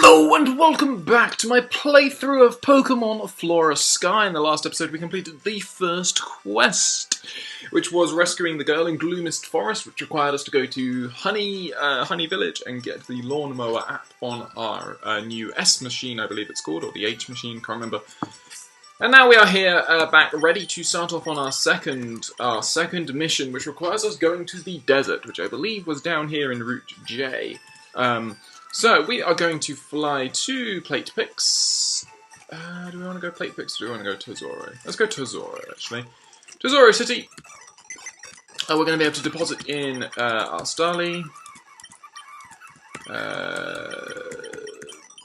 Hello and welcome back to my playthrough of Pokemon Flora Sky. In the last episode we completed the first quest, which was rescuing the girl in Gloomist Forest, which required us to go to Honey Village and get the Lawnmower app on our new S machine, I believe it's called, or the H machine, can't remember. And now we are here, back ready to start off on our second mission, which requires us going to the desert, which I believe was down here in Route J. So, we are going to fly to Plate Pix. Do we want to go Plate Pix or do we want to go Tesoro? Let's go Tesoro, actually. Tesoro City. We're going to be able to deposit in our Starly.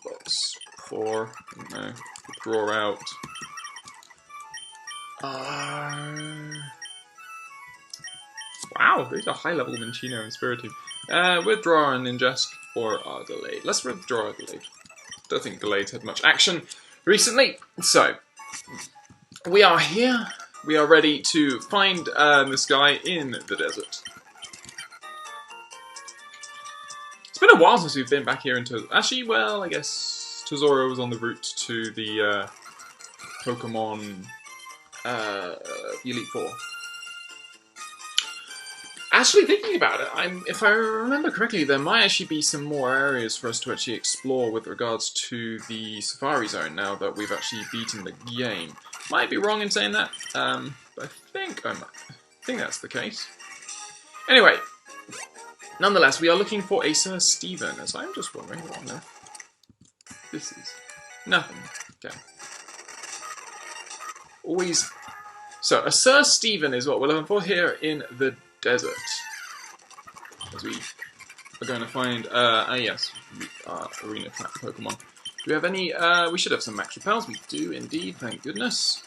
Box 4. No. Draw out. Wow, these are high-level Minchino and Spiritomb. Withdraw and ingest or are delayed. Let's withdraw or delayed. Don't think delayed had much action recently. So, we are here. We are ready to find this guy in the desert. It's been a while since we've been back here into... Actually, well, I guess Tesoro was on the route to the Pokemon Elite Four. Actually, thinking about it, if I remember correctly, there might actually be some more areas for us to actually explore with regards to the Safari Zone now that we've actually beaten the game. Might be wrong in saying that, but I think that's the case. Anyway, nonetheless, we are looking for a Sir Stephen, as I'm just wondering what on earth this is. Nothing. Okay. Always. So, a Sir Stephen is what we're looking for here in the desert. As we are going to find, yes, Arena Plat Pokemon. Do we have any, we should have some Max Repels. We do indeed, thank goodness.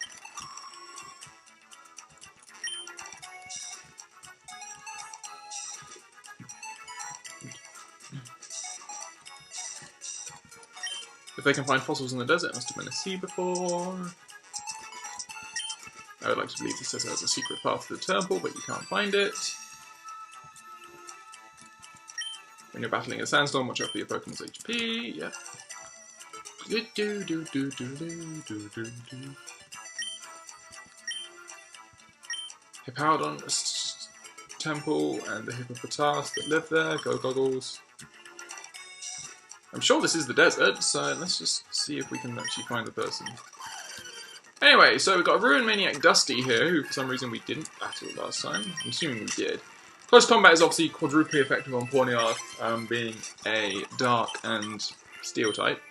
If they can find fossils in the desert, it must have been a sea before. I would like to believe this says there's a secret path to the temple, but you can't find it. When you're battling a sandstorm, watch out for your Pokemon's HP. Yep. Hippowdon temple and the hippopotas that live there. Go Goggles. I'm sure this is the desert, so let's just see if we can actually find the person. Anyway, so we've got a Ruin Maniac Dusty here, who for some reason we didn't battle last time. I'm assuming we did. Close combat is obviously quadruply effective on Pawniard, being a dark and steel type.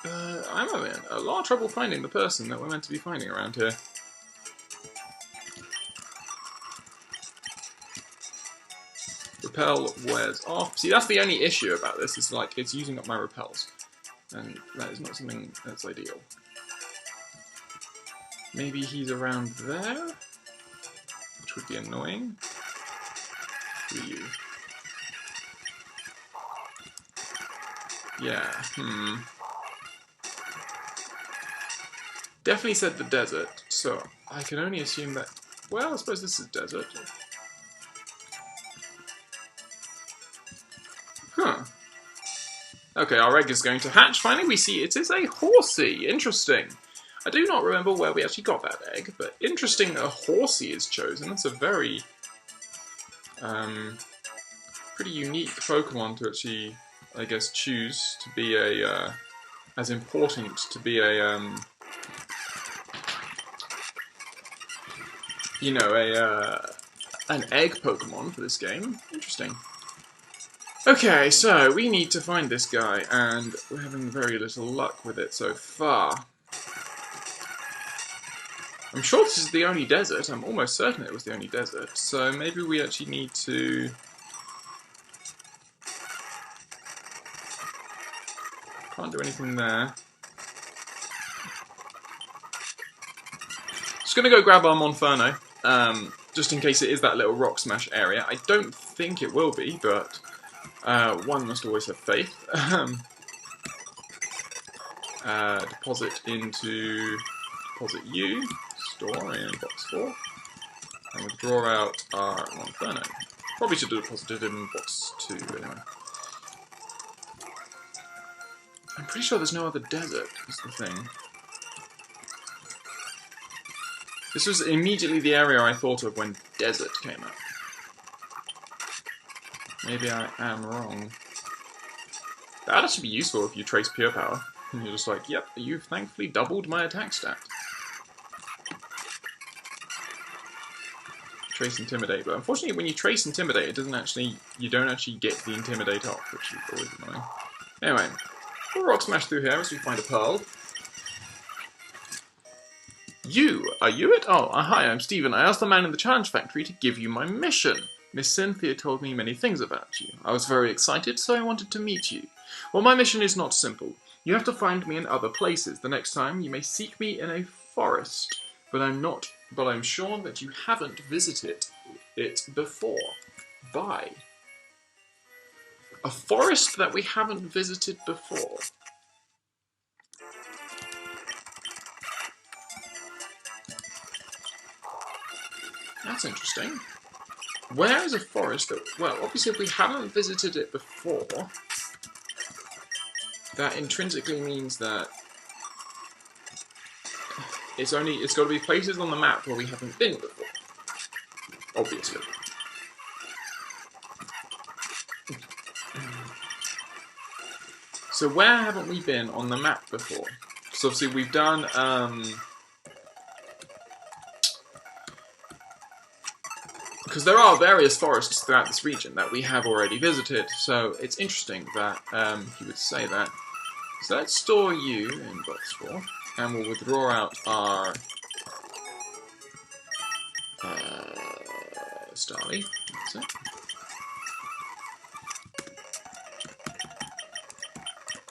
I'm having a lot of trouble finding the person that we're meant to be finding around here. Repel wears off. See, that's the only issue about this, is like, it's using up my repels. And that is not something that's ideal. Maybe he's around there? Which would be annoying. Who are you? Yeah, Definitely said the desert, so I can only assume that... Well, I suppose this is desert. Huh. Okay, our egg is going to hatch. Finally, we see it is a Horsey. Interesting. I do not remember where we actually got that egg, but interesting a Horsey is chosen. That's a very, pretty unique Pokemon to actually, I guess, choose to be a, as important to be a, you know, an egg Pokemon for this game. Interesting. Okay, so we need to find this guy, and we're having very little luck with it so far. I'm sure this is the only desert. I'm almost certain it was the only desert, so maybe we actually need to... Can't do anything there. Just gonna go grab our Monferno, just in case it is that little rock smash area. I don't think it will be, but... one must always have faith. Deposit you, store in box 4, and withdraw out our Monferno. Probably should have deposited in box 2, anyway. I'm pretty sure there's no other desert, is the thing. This was immediately the area I thought of when desert came up. Maybe I am wrong. That'd actually be useful if you trace pure power. And you're just like, yep, you've thankfully doubled my attack stat. Trace Intimidate, but unfortunately when you trace Intimidate, it doesn't actually, you don't actually get the Intimidate off, which is always annoying. Anyway, we'll rock smash through here as we find a pearl. Are you it? Oh, hi, I'm Stephen. I asked the man in the challenge factory to give you my mission. Miss Cynthia told me many things about you. I was very excited, so I wanted to meet you. Well, my mission is not simple. You have to find me in other places. The next time, you may seek me in a forest. But I'm sure that you haven't visited it before. Bye. A forest that we haven't visited before. That's interesting. Where is a forest that... Well, obviously if we haven't visited it before, that intrinsically means that it's got to be places on the map where we haven't been before. Obviously. So where haven't we been on the map before? So obviously we've done... because there are various forests throughout this region that we have already visited, so it's interesting that he would say that. So let's store you in box 4, and we'll withdraw out our Starly. That's it.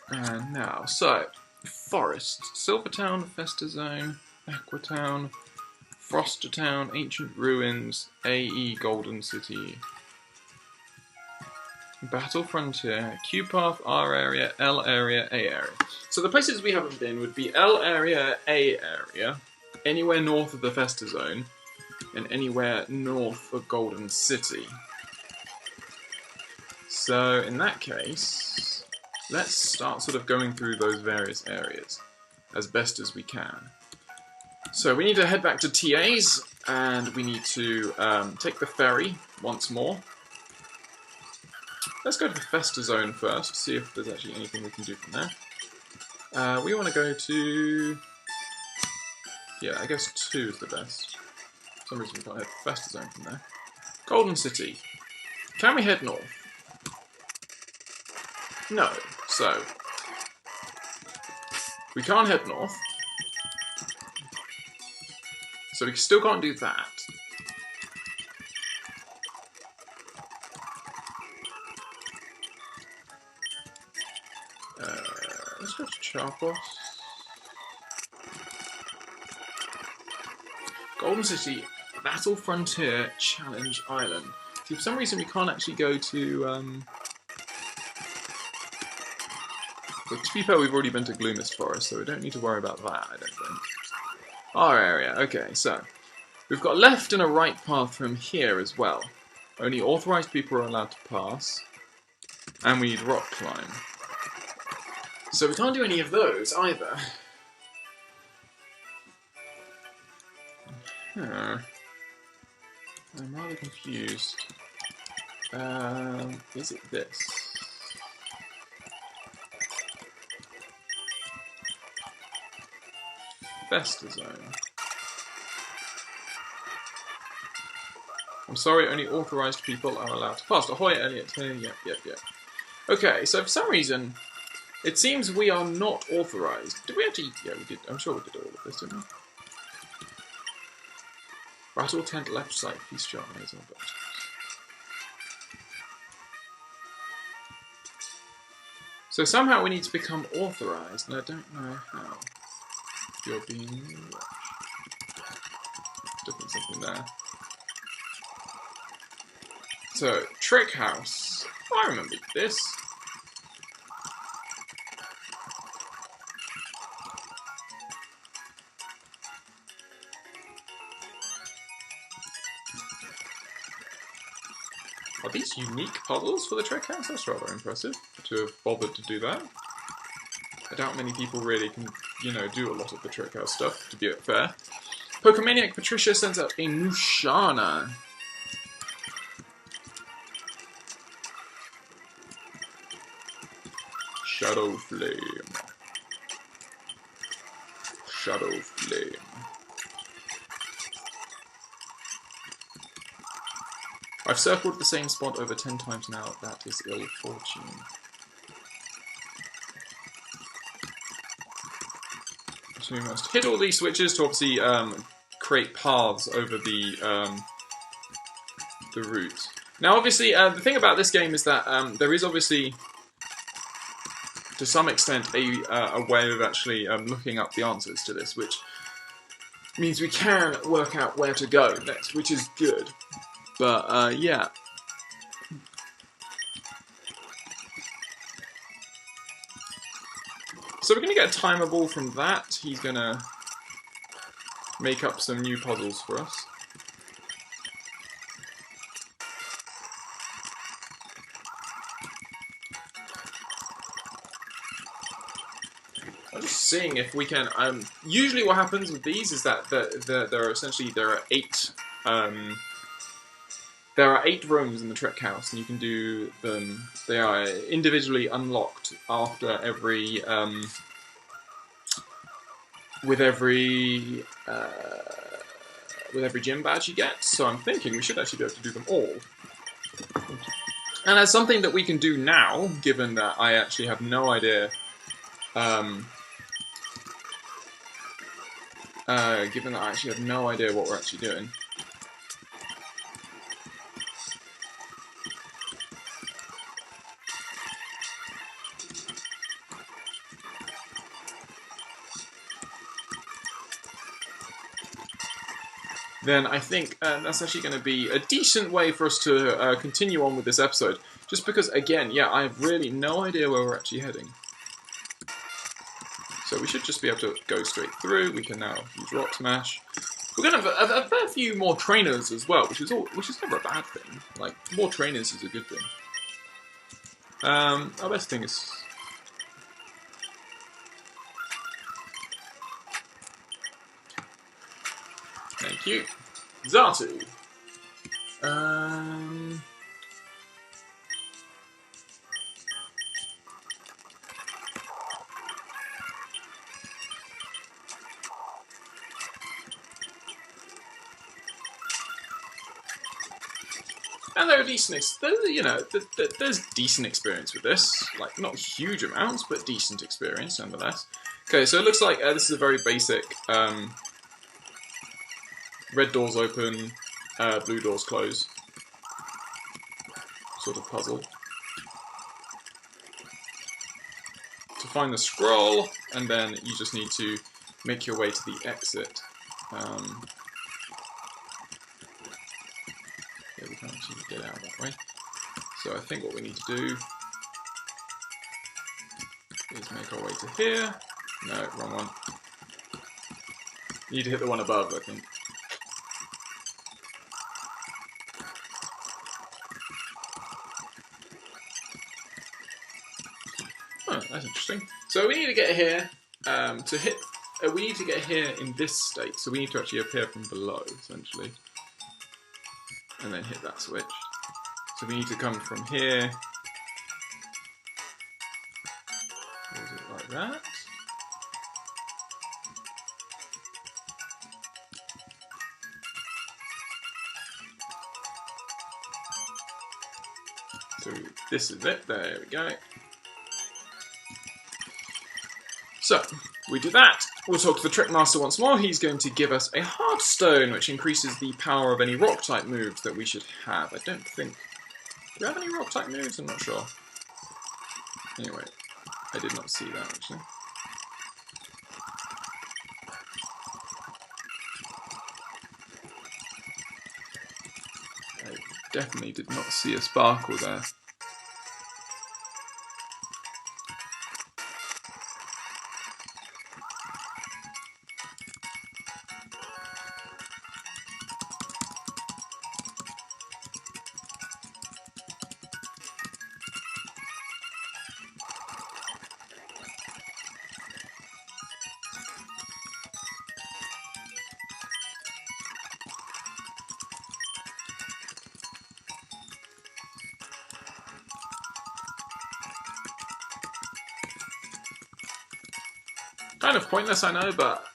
And now, so, Forest, Silvertown, Festa Zone, Aquatown, Frostertown, Ancient Ruins, AE Golden City, Battle Frontier, Q Path, R area, L area, A area. So the places we haven't been would be L area, A area, anywhere north of the Festa Zone, and anywhere north of Golden City. So in that case, let's start sort of going through those various areas as best as we can. So we need to head back to TA's, and we need to take the ferry once more. Let's go to the Festa Zone first, see if there's actually anything we can do from there. We want to go to... Yeah, I guess 2 is the best. For some reason we can't head to the Festa Zone from there. Golden City. Can we head north? No. So, we can't head north. So we still can't do that. Let's go to Charpos. Golden City, Battle Frontier, Challenge Island. See, for some reason we can't actually go to... But to be fair, we've already been to Gloomist Forest, so we don't need to worry about that, I don't think. Our area, okay, so we've got a left and a right path from here as well. Only authorized people are allowed to pass, and we need rock climb. So we can't do any of those either. I'm rather confused. Is it this? Festa Zone. I'm sorry, only authorized people are allowed to pass. Ahoy, Elliot. Yep. Okay, so for some reason, it seems we are not authorized. Did we actually... Yeah, we did. I'm sure we did all of this, didn't we? Battle tent left side, peace jar, laser box. So somehow we need to become authorized, and I don't know how. You're being watched. Different something there. So, Trick House. I remember this. Are these unique puzzles for the trick house? That's rather impressive to have bothered to do that. I doubt many people really can, you know, do a lot of the trick house stuff, to be fair. Pokemaniac Patricia sends out a Mushana. Shadow Flame. Shadow Flame. I've circled the same spot over 10 times now. That is ill fortune. So we must hit all these switches to obviously create paths over the route. Now, obviously, the thing about this game is that there is obviously, to some extent, a way of actually looking up the answers to this, which means we can work out where to go next, which is good. But, yeah. So we're going to get a timer ball from that. He's going to make up some new puzzles for us. I'm just seeing if we can. Usually, what happens with these is that there are 8. There are 8 rooms in the trick house, and you can do them. They are individually unlocked after every with every gym badge you get. So I'm thinking we should actually be able to do them all. And as something that we can do now, given that I actually have no idea. Given that I actually have no idea what we're actually doing. Then I think that's actually going to be a decent way for us to continue on with this episode. Just because, again, yeah, I have really no idea where we're actually heading. So we should just be able to go straight through. We can now use Rock Smash. We're going to have a fair few more trainers as well, which is never a bad thing. Like, more trainers is a good thing. Our best thing is... Thank you. Zatu. And there are decent, there's decent experience with this. Like, not huge amounts, but decent experience nonetheless. Okay, so it looks like this is a very basic red doors open, blue doors close sort of puzzle. To find the scroll, and then you just need to make your way to the exit. Yeah, we can't seem to get out that way. So I think what we need to do is make our way to here. No, wrong one. You need to hit the one above, I think. Oh, that's interesting. So we need to get here to hit. We need to get here in this state. So we need to actually appear from below, essentially, and then hit that switch. So we need to come from here. Is it like that? So this is it. There we go. So, we do that. We'll talk to the Trick Master once more. He's going to give us a Heartstone, which increases the power of any Rock-type moves that we should have. I don't think... Do we have any Rock-type moves? I'm not sure. Anyway, I did not see that, actually. I definitely did not see a sparkle there. Kind of pointless, I know, but...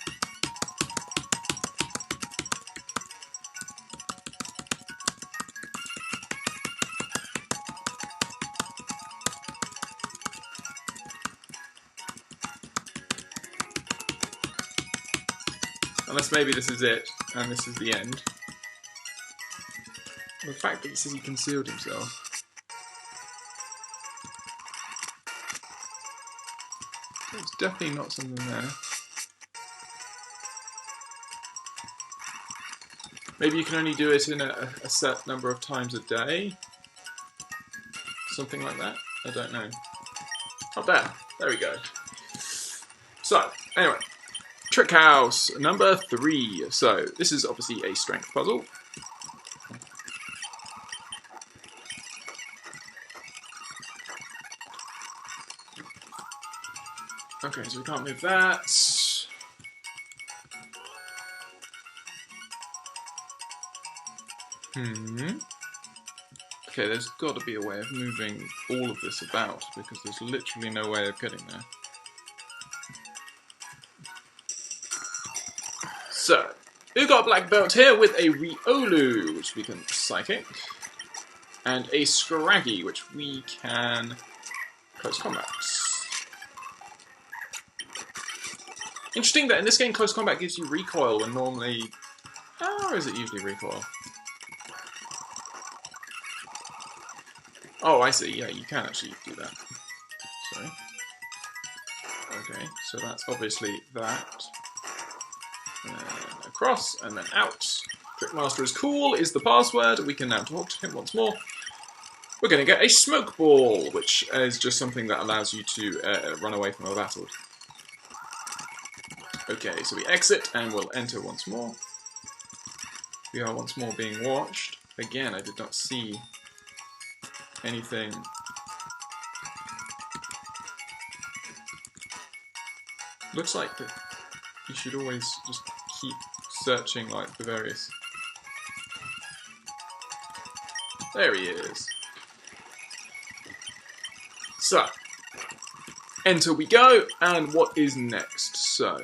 Unless maybe this is it, and this is the end. The fact that it says he concealed himself. There's definitely not something there. Maybe you can only do it in a set number of times a day? Something like that? I don't know. Oh, there we go. So, anyway. Trick house number 3. So, this is obviously a strength puzzle. Okay, so we can't move that. Okay, there's got to be a way of moving all of this about, because there's literally no way of getting there. So, we've got a black belt here with a Riolu, which we can psychic, and a Scraggy, which we can close combat. Interesting that in this game, close combat gives you recoil when normally... Or is it usually recoil? Oh, I see. Yeah, you can actually do that. Sorry. Okay, so that's obviously that. And across, and then out. Trickmaster is cool is the password. We can now talk to him once more. We're going to get a smoke ball, which is just something that allows you to run away from a battle. Okay, so we exit, and we'll enter once more. We are once more being watched. Again, I did not see anything. Looks like that you should always just keep searching like the various... There he is. So, enter we go, and what is next? So,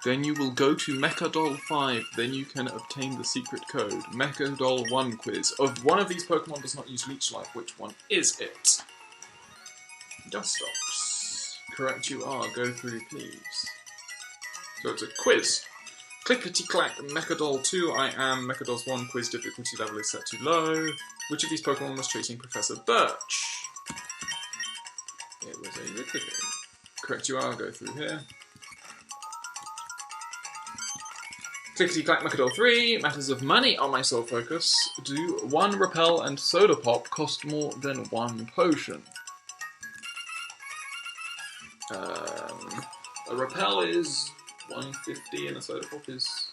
then you will go to Mechadoll 5, then you can obtain the secret code. Mechadoll 1 quiz. Of one of these Pokemon does not use Leech Life, which one is it? Dustox. Correct you are, go through please. So it's a quiz. Clickety-clack, Mechadoll 2, I am. Mechadoll's 1 quiz difficulty level is set too low. Which of these Pokemon was chasing Professor Birch? It was a Rickety. Correct you are, go through here. Clickety-clack, Mechadoll 3, matters of money are my sole focus. Do 1 Repel and Soda Pop cost more than 1 potion? A Repel is 150 and a Soda Pop is...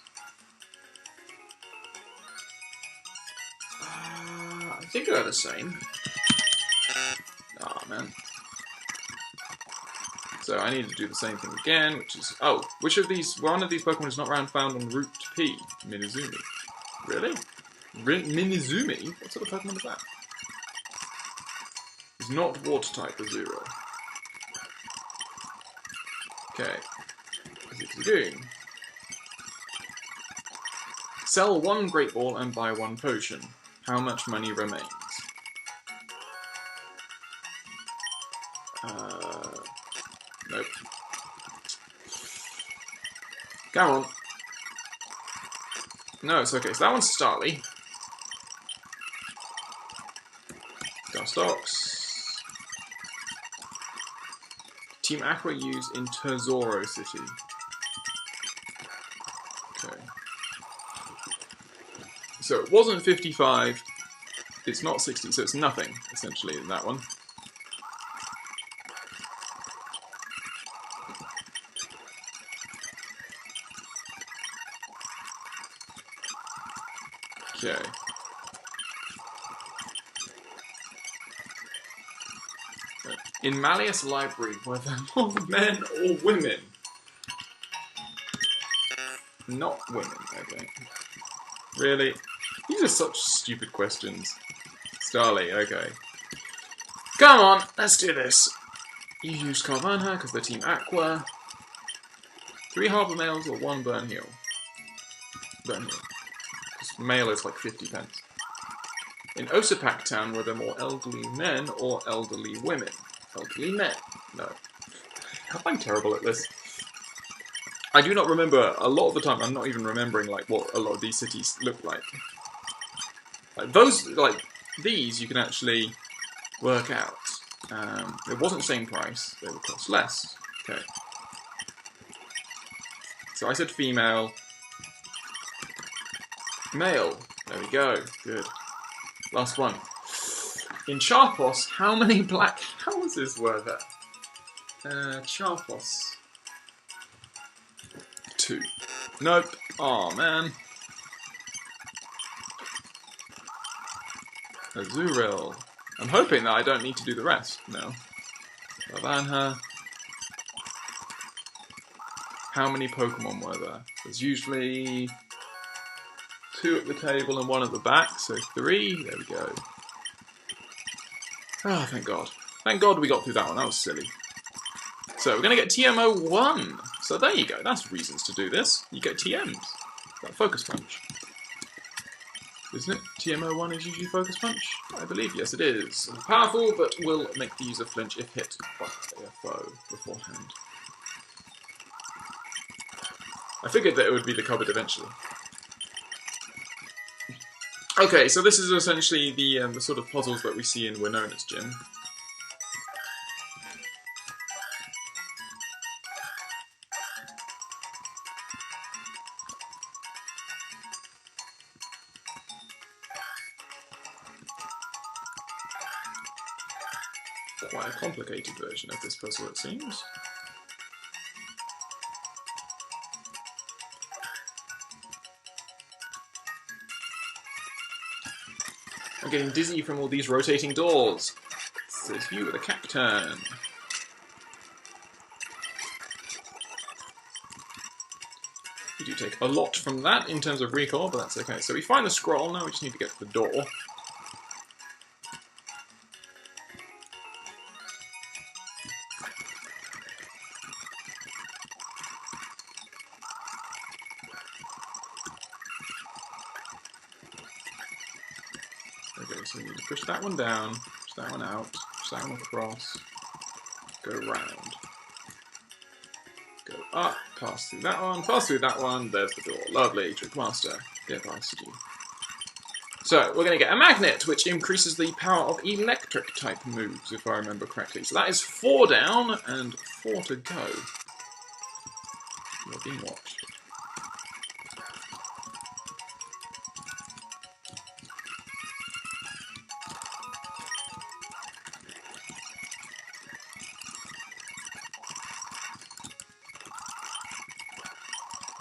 I think they're the same. Ah, man. So I need to do the same thing again, which is... Oh, which of these... One of these Pokemon is not found on Route P. Minizumi. Really? Minizumi? What sort of Pokemon is that? It's not water type, a 0. Okay. What is it doing? Sell 1 Great Ball and buy 1 potion. How much money remains? Nope. Come on. No, it's okay. So that one's Starly. Dustox. Team Aqua used in Terzoro City. Okay. So it wasn't 55. It's not 60, so it's nothing, essentially, in that one. Okay. In Malleus Library, were there more men or women? Not women, okay. Really? These are such stupid questions. Starly, okay. Come on, let's do this. You use Carvanha because they're Team Aqua. 3 Harbour Males or 1 Burn Heel? Burn Heel. Because male is like 50 pence. In Osapak Town, were there more elderly men or elderly women? Elderly men. No. I'm terrible at this. I do not remember, a lot of the time, I'm not even remembering like what a lot of these cities look like. Like those, like these, you can actually work out. It wasn't the same price, they would cost less. Okay. So I said female. Male. There we go. Good. Last one. In Charpos, how many black houses were there? Charpos. 2. Nope. Oh man. Azuril. I'm hoping that I don't need to do the rest now. Lavanha. How many Pokemon were there? There's usually 2 at the table and 1 at the back, so 3. There we go. Oh, thank God. Thank God we got through that one. That was silly. So we're going to get TMO1. So there you go. That's reasons to do this. You get TMs. That Focus Punch. Isn't it? TMO1 is usually Focus Punch? I believe, yes it is. Powerful, but will make the user flinch if hit by a foe beforehand. I figured that it would be the cupboard eventually. Okay, so this is essentially the sort of puzzles that we see in Winona's gym. Quite a complicated version of this puzzle, it seems. I'm getting dizzy from all these rotating doors. Says you with a Cacturn. We do take a lot from that in terms of recall, but that's okay. So we find the scroll, now we just need to get to the door. Okay, so we need to push that one down, push that one out, push that one across, go round. Go up, pass through that one, there's the door. Lovely, Trickmaster, get past you. So, we're going to get a magnet, which increases the power of electric type moves, if I remember correctly. So that is 4 down, and 4 to go. You're being watched.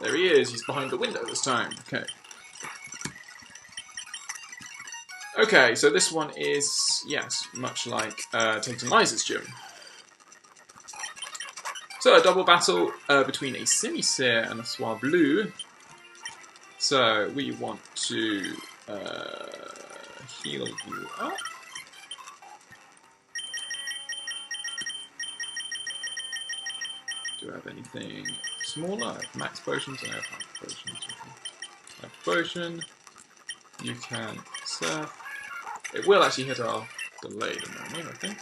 There he is, he's behind the window this time. Okay. Okay, so this one is, yes, much like Tate & Liza's gym. So, a double battle between a Simisear and a Swablu. So, we want to heal you up. Do I have anything smaller? I have max potions and I have half potions. I have potion. You can surf. It will actually hit our delayed environment, I think.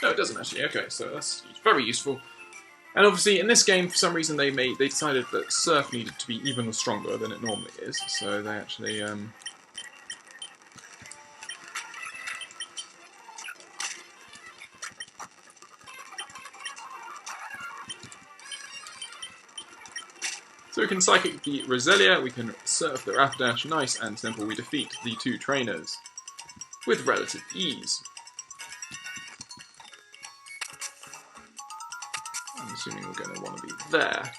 No, it doesn't actually. Okay, so that's very useful. And obviously, in this game, for some reason, they decided that surf needed to be even stronger than it normally is. So they actually So we can Psychic the Roselia, we can Surf the Rapidash, nice and simple. We defeat the 2 trainers with relative ease. I'm assuming we're going to want to be there.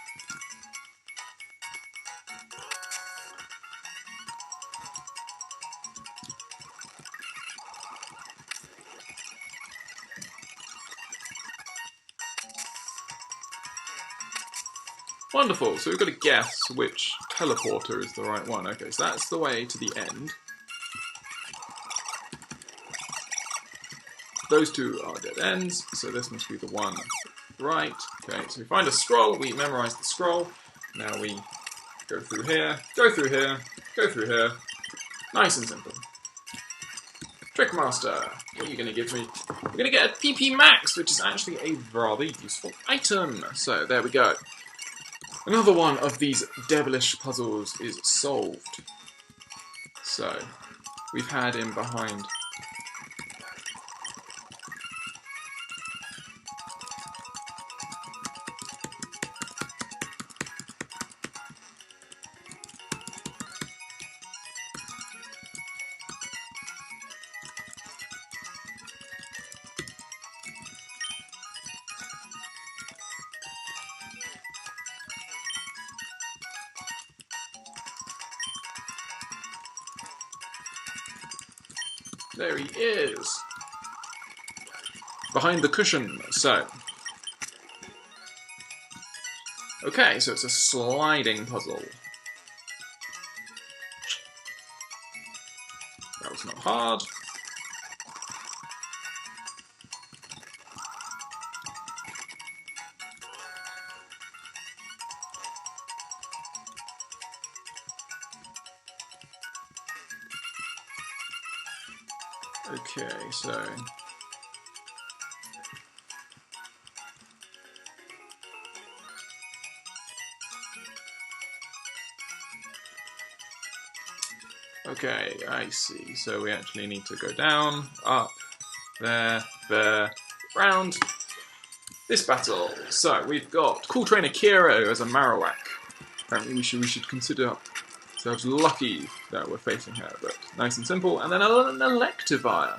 Wonderful, so we've got to guess which teleporter is the right one. Okay, so that's the way to the end. those two are dead ends, so this must be the one right. Okay, so we find a scroll, we memorize the scroll. Now we go through here, go through here, go through here. Nice and simple. Trickmaster, what are you going to give me? We're going to get a PP Max, which is actually a rather useful item. So there we go. Another one of these devilish puzzles is solved. So we've had him behind. There he is. Behind the cushion, so. Okay, so it's a sliding puzzle. That was not hard. Okay, so okay, I see. So we actually need to go down, up, there, round this battle. So we've got Cool Trainer Kiro as a Marowak. Apparently we should consider ourselves lucky that we're facing her, but nice and simple. And then an Electivire.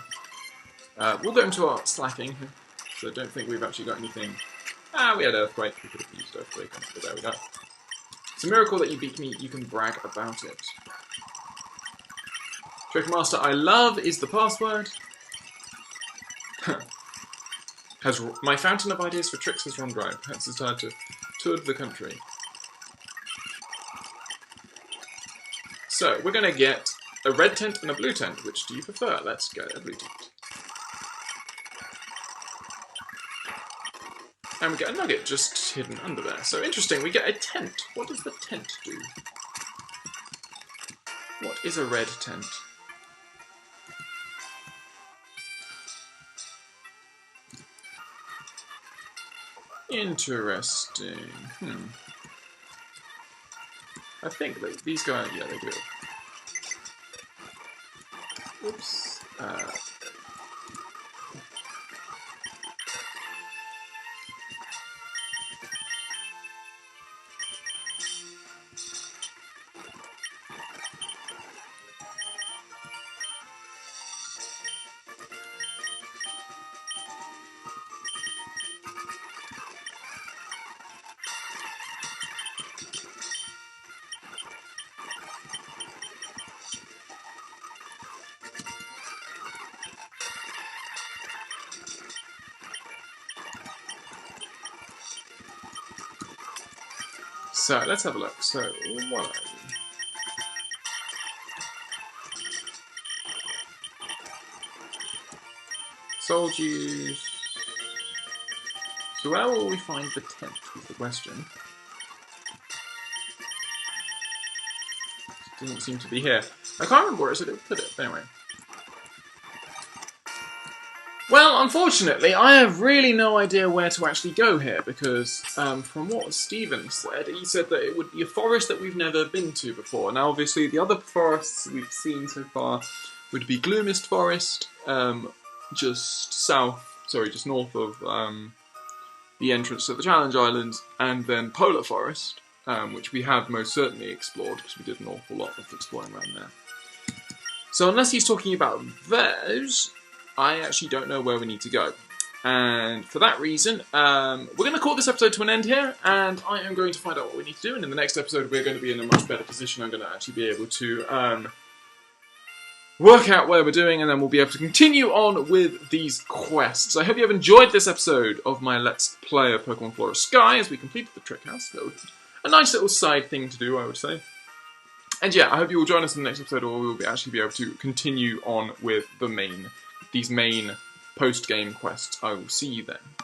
We'll go into our slacking, so I don't think we've actually got anything. We had Earthquake. We could have used Earthquake, but there we go. It's a miracle that you beat me. You can brag about it. Trickmaster I love is the password. My fountain of ideas for tricks has run dry. Perhaps it's time to tour the country. So, we're going to get a red tent and a blue tent. Which do you prefer? Let's get a blue tent. And we get a nugget just hidden under there. So interesting, we get a tent. What does the tent do? What is a red tent? Interesting. I think these go out. Yeah, they do. Oops. So, let's have a look. So, what are you? Soul juice. So where will we find the tent is the question. It doesn't seem to be here. I can't remember where it said it would put it, but anyway. Well, unfortunately, I have really no idea where to actually go here, because from what Stephen said, he said that it would be a forest that we've never been to before. Now, obviously, the other forests we've seen so far would be Gloomist Forest, just north of the entrance to the Challenge Islands, and then Polar Forest, which we have most certainly explored, because we did an awful lot of exploring around there. So unless he's talking about those, I actually don't know where we need to go. And for that reason, we're going to call this episode to an end here, and I am going to find out what we need to do, and in the next episode we're going to be in a much better position. I'm going to actually be able to work out where we're doing, and then we'll be able to continue on with these quests. I hope you have enjoyed this episode of my Let's Play of Pokemon Flora Sky, as we completed the Trick House. So a nice little side thing to do, I would say. And yeah, I hope you will join us in the next episode, where we will actually be able to continue on with these main post-game quests. I will see you then.